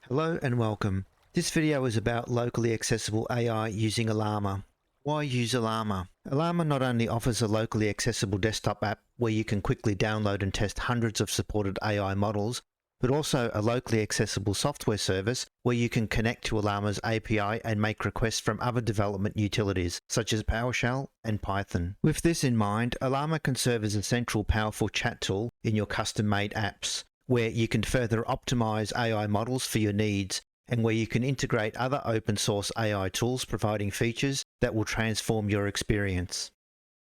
Hello and welcome. This video is about locally accessible AI using Ollama. Why use Ollama? Ollama not only offers a locally accessible desktop app where you can quickly download and test hundreds of supported AI models, but also a locally accessible software service where you can connect to Ollama's API and make requests from other development utilities, such as PowerShell and Python. With this in mind, Ollama can serve as a central powerful chat tool in your custom-made apps, where you can further optimize AI models for your needs, and where you can integrate other open source AI tools providing features that will transform your experience.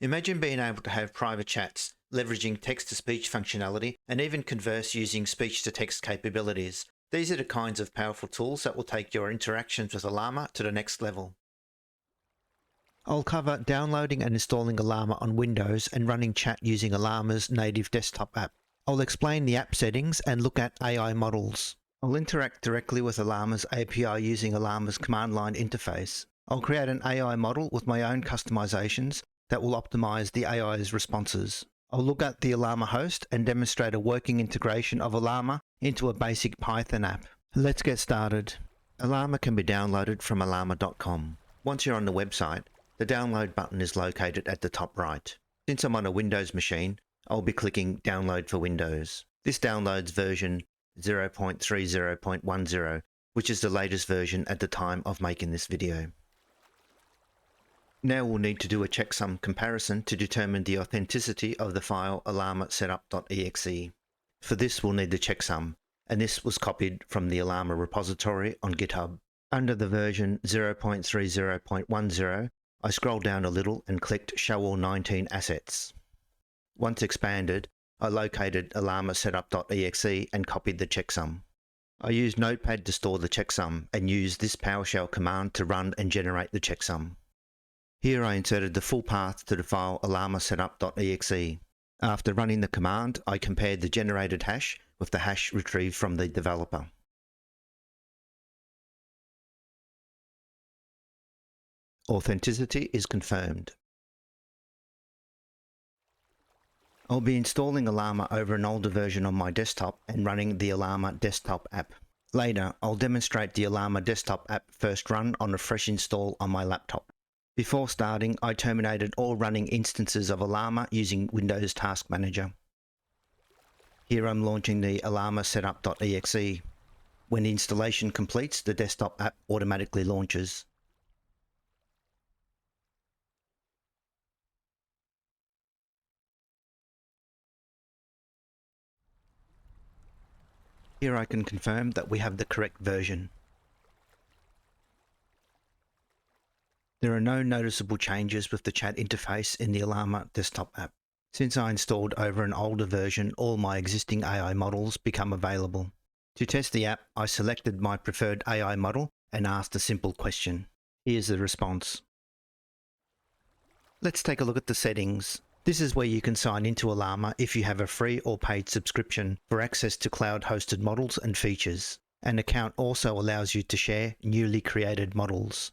Imagine being able to have private chats, leveraging text-to-speech functionality, and even converse using speech-to-text capabilities. These are the kinds of powerful tools that will take your interactions with Ollama to the next level. I'll cover downloading and installing Ollama on Windows and running chat using Ollama's native desktop app. I'll explain the app settings and look at AI models. I'll interact directly with Ollama's API using Ollama's command line interface. I'll create an AI model with my own customizations that will optimize the AI's responses. I'll look at the Ollama host and demonstrate a working integration of Ollama into a basic Python app. Let's get started. Ollama can be downloaded from ollama.com. Once you're on the website, the download button is located at the top right. Since I'm on a Windows machine, I'll be clicking Download for Windows. This downloads version 0.30.10, which is the latest version at the time of making this video. Now we'll need to do a checksum comparison to determine the authenticity of the file Ollama setup.exe. For this we'll need the checksum, and this was copied from the Ollama repository on GitHub. Under the version 0.30.10, I scrolled down a little and clicked Show All 19 Assets. Once expanded, I located Ollama setup.exe and copied the checksum. I used Notepad to store the checksum and used this PowerShell command to run and generate the checksum. Here I inserted the full path to the file Ollama setup.exe. After running the command, I compared the generated hash with the hash retrieved from the developer. Authenticity is confirmed. I'll be installing Ollama over an older version on my desktop and running the Ollama desktop app. Later, I'll demonstrate the Ollama desktop app first run on a fresh install on my laptop. Before starting, I terminated all running instances of Ollama using Windows Task Manager. Here I'm launching the Ollama setup.exe. When the installation completes, the desktop app automatically launches. Here I can confirm that we have the correct version. There are no noticeable changes with the chat interface in the Ollama desktop app. Since I installed over an older version, all my existing AI models become available. To test the app, I selected my preferred AI model and asked a simple question. Here's the response. Let's take a look at the settings. This is where you can sign into Ollama if you have a free or paid subscription for access to cloud-hosted models and features. An account also allows you to share newly created models.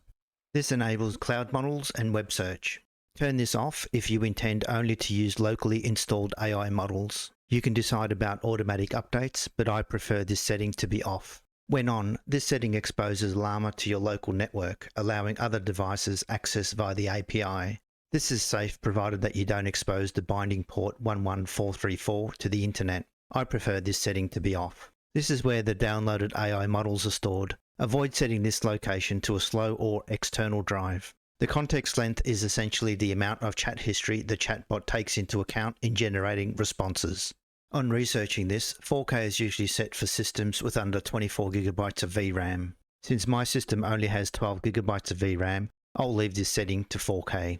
This enables cloud models and web search. Turn this off if you intend only to use locally installed AI models. You can decide about automatic updates, but I prefer this setting to be off. When on, this setting exposes Ollama to your local network, allowing other devices access via the API. This is safe provided that you don't expose the binding port 11434 to the internet. I prefer this setting to be off. This is where the downloaded AI models are stored. Avoid setting this location to a slow or external drive. The context length is essentially the amount of chat history the chatbot takes into account in generating responses. On researching this, 4K is usually set for systems with under 24 GB of VRAM. Since my system only has 12 GB of VRAM, I'll leave this setting to 4K.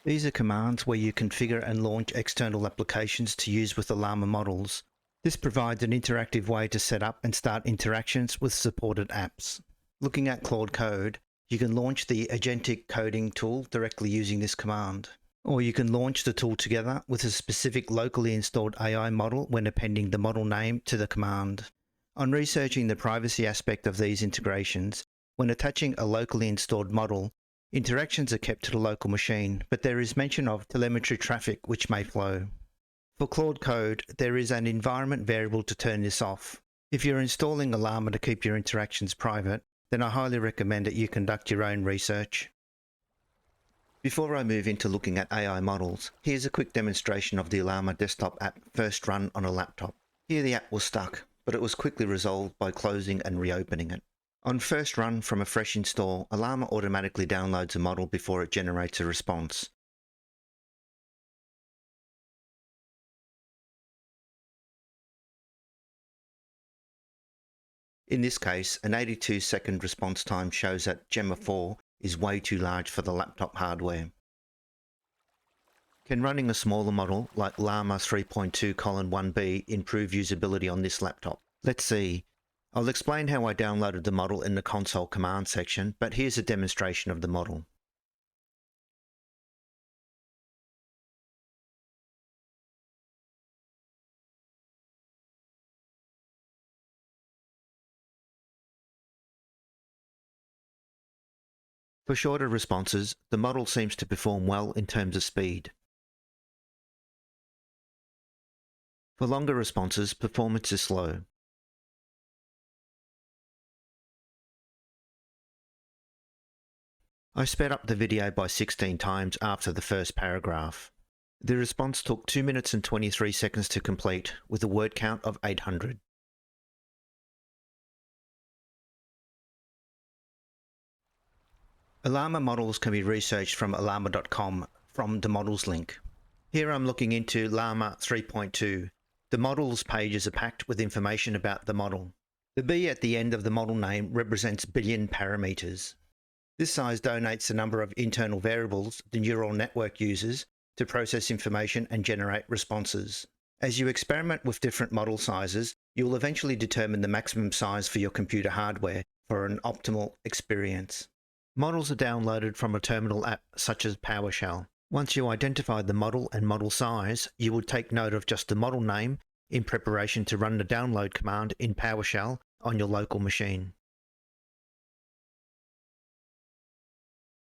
These are commands where you configure and launch external applications to use with Ollama models. This provides an interactive way to set up and start interactions with supported apps. Looking at Claude Code, you can launch the agentic coding tool directly using this command. Or you can launch the tool together with a specific locally installed AI model when appending the model name to the command. On researching the privacy aspect of these integrations, when attaching a locally installed model, interactions are kept to the local machine, but there is mention of telemetry traffic which may flow. For Claude Code, there is an environment variable to turn this off. If you're installing Ollama to keep your interactions private, then I highly recommend that you conduct your own research. Before I move into looking at AI models, here's a quick demonstration of the Ollama desktop app first run on a laptop. Here the app was stuck, but it was quickly resolved by closing and reopening it. On first run from a fresh install, Ollama automatically downloads a model before it generates a response. In this case, an 82-second response time shows that Gemma 4 is way too large for the laptop hardware. Can running a smaller model like Llama 3.2:1b improve usability on this laptop? Let's see. I'll explain how I downloaded the model in the console command section, but here's a demonstration of the model. For shorter responses, the model seems to perform well in terms of speed. For longer responses, performance is slow. I sped up the video by 16 times after the first paragraph. The response took 2 minutes and 23 seconds to complete, with a word count of 800. Ollama models can be researched from ollama.com from the models link. Here I'm looking into Llama 3.2. The models pages are packed with information about the model. The B at the end of the model name represents billion parameters. This size donates the number of internal variables the neural network uses to process information and generate responses. As you experiment with different model sizes, you will eventually determine the maximum size for your computer hardware for an optimal experience. Models are downloaded from a terminal app such as PowerShell. Once you identify the model and model size, you would take note of just the model name in preparation to run the download command in PowerShell on your local machine.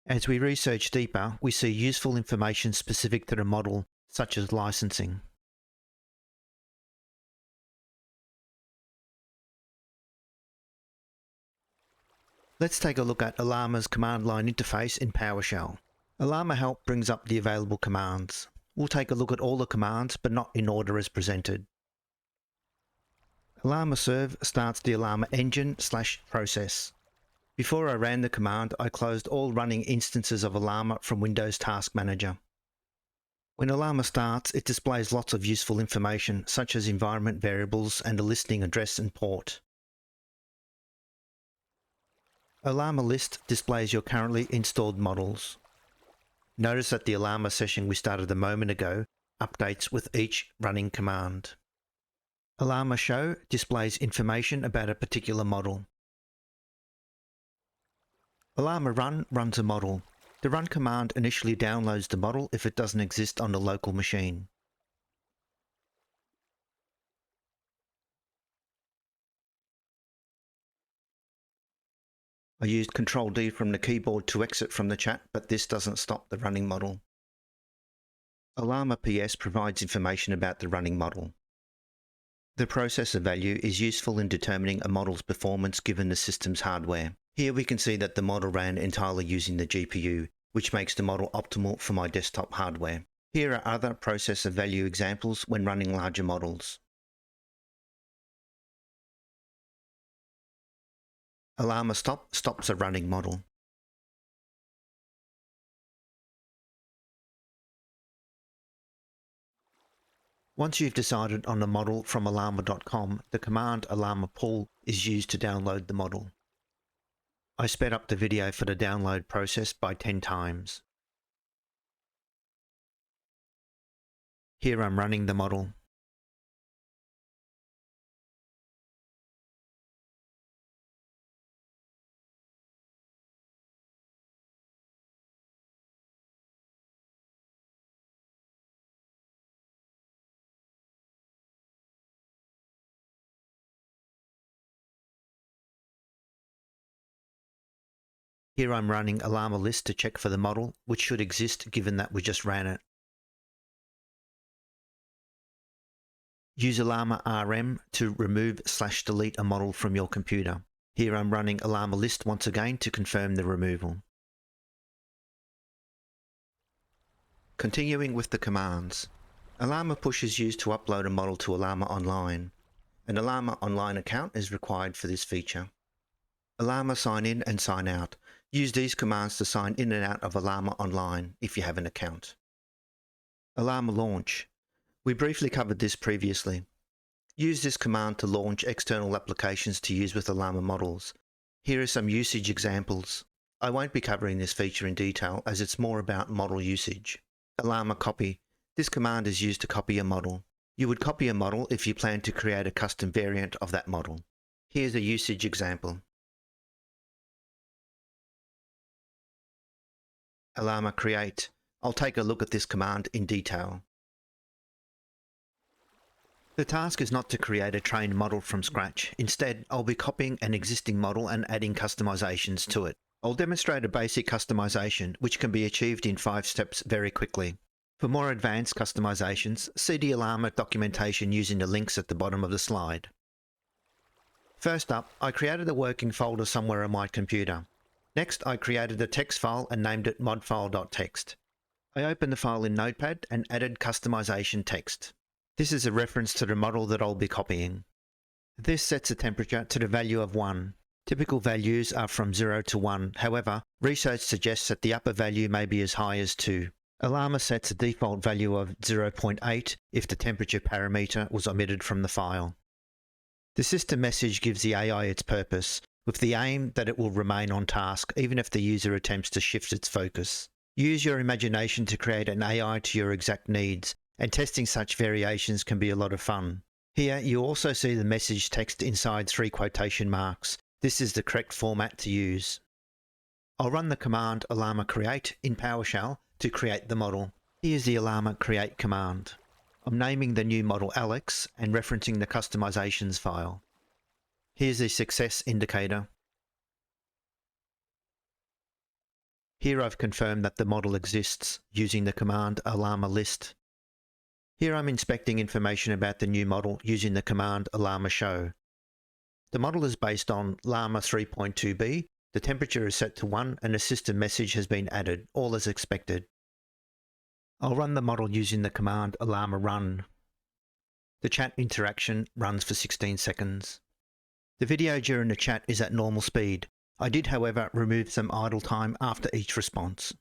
As we research deeper, we see useful information specific to the model, such as licensing. Let's take a look at Ollama's command line interface in PowerShell. Ollama Help brings up the available commands. We'll take a look at all the commands, but not in order as presented. Ollama Serve starts the Ollama engine/process. Before I ran the command, I closed all running instances of Ollama from Windows Task Manager. When Ollama starts, it displays lots of useful information, such as environment variables and a listing address and port. Ollama List displays your currently installed models. Notice that the Ollama session we started a moment ago updates with each running command. Ollama Show displays information about a particular model. Ollama Run runs a model. The run command initially downloads the model if it doesn't exist on the local machine. I used Ctrl-D from the keyboard to exit from the chat, but this doesn't stop the running model. Ollama PS provides information about the running model. The processor value is useful in determining a model's performance given the system's hardware. Here we can see that the model ran entirely using the GPU, which makes the model optimal for my desktop hardware. Here are other processor value examples when running larger models. Ollama Stop stops a running model. Once you've decided on a model from Ollama.com, the command Ollama Pull is used to download the model. I sped up the video for the download process by 10 times. Here I'm running the model. Here I'm running Ollama List to check for the model, which should exist given that we just ran it. Use Ollama RM to remove/delete a model from your computer. Here I'm running Ollama list once again to confirm the removal. Continuing with the commands. Ollama push is used to upload a model to Ollama Online. An Ollama Online account is required for this feature. Ollama sign in and sign out. Use these commands to sign in and out of Ollama Online if you have an account. Ollama launch. We briefly covered this previously. Use this command to launch external applications to use with Ollama models. Here are some usage examples. I won't be covering this feature in detail as it's more about model usage. Ollama copy. This command is used to copy a model. You would copy a model if you plan to create a custom variant of that model. Here's a usage example. Ollama create. I'll take a look at this command in detail. The task is not to create a trained model from scratch. Instead, I'll be copying an existing model and adding customizations to it. I'll demonstrate a basic customization, which can be achieved in 5 steps very quickly. For more advanced customizations, see the Ollama documentation using the links at the bottom of the slide. First up, I created a working folder somewhere on my computer. Next, I created a text file and named it modfile.txt. I opened the file in Notepad and added customization text. This is a reference to the model that I'll be copying. This sets a temperature to the value of 1. Typical values are from 0 to 1. However, research suggests that the upper value may be as high as 2. Ollama sets a default value of 0.8 if the temperature parameter was omitted from the file. The system message gives the AI its purpose, with the aim that it will remain on task even if the user attempts to shift its focus. Use your imagination to create an AI to your exact needs, and testing such variations can be a lot of fun. Here you also see the message text inside 3 quotation marks. This is the correct format to use. I'll run the command Ollama create in PowerShell to create the model. Here's the Ollama create command. I'm naming the new model Alex and referencing the customizations file. Here's the success indicator. Here I've confirmed that the model exists using the command Ollama list. Here I'm inspecting information about the new model using the command Ollama show. The model is based on Llama 3.2b, the temperature is set to 1 and a system message has been added, all as expected. I'll run the model using the command Ollama run. The chat interaction runs for 16 seconds. The video during the chat is at normal speed. I did, however, remove some idle time after each response.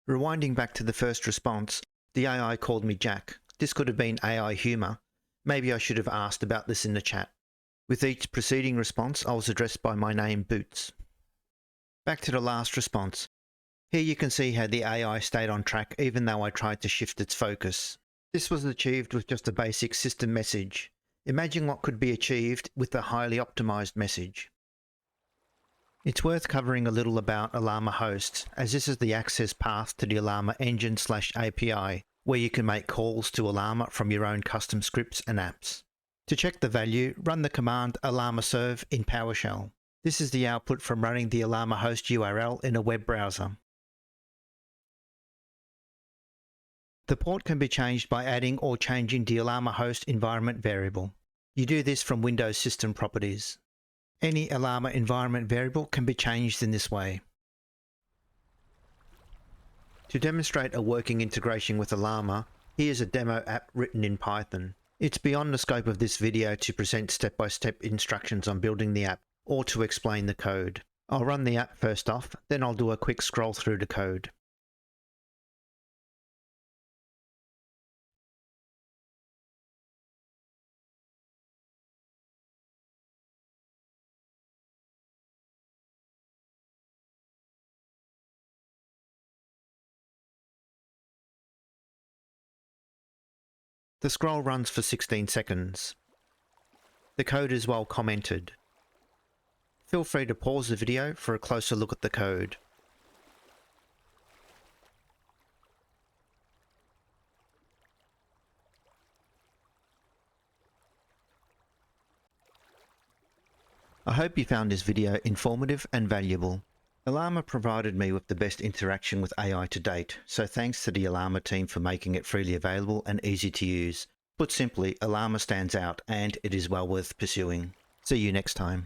Rewinding back to the first response, the AI called me Jack. This could have been AI humour. Maybe I should have asked about this in the chat. With each preceding response, I was addressed by my name, Boots. Back to the last response. Here you can see how the AI stayed on track even though I tried to shift its focus. This was achieved with just a basic system message. Imagine what could be achieved with a highly optimized message. It's worth covering a little about Ollama hosts, as this is the access path to the Ollama engine/API, where you can make calls to Ollama from your own custom scripts and apps. To check the value, run the command Ollama serve in PowerShell. This is the output from running the Ollama host URL in a web browser. The port can be changed by adding or changing the Ollama host environment variable. You do this from Windows System Properties. Any Ollama environment variable can be changed in this way. To demonstrate a working integration with Ollama, here's a demo app written in Python. It's beyond the scope of this video to present step-by-step instructions on building the app or to explain the code. I'll run the app first off, then I'll do a quick scroll through the code. The scroll runs for 16 seconds. The code is well commented. Feel free to pause the video for a closer look at the code. I hope you found this video informative and valuable. Ollama provided me with the best interaction with AI to date, so thanks to the Ollama team for making it freely available and easy to use. Put simply, Ollama stands out and it is well worth pursuing. See you next time.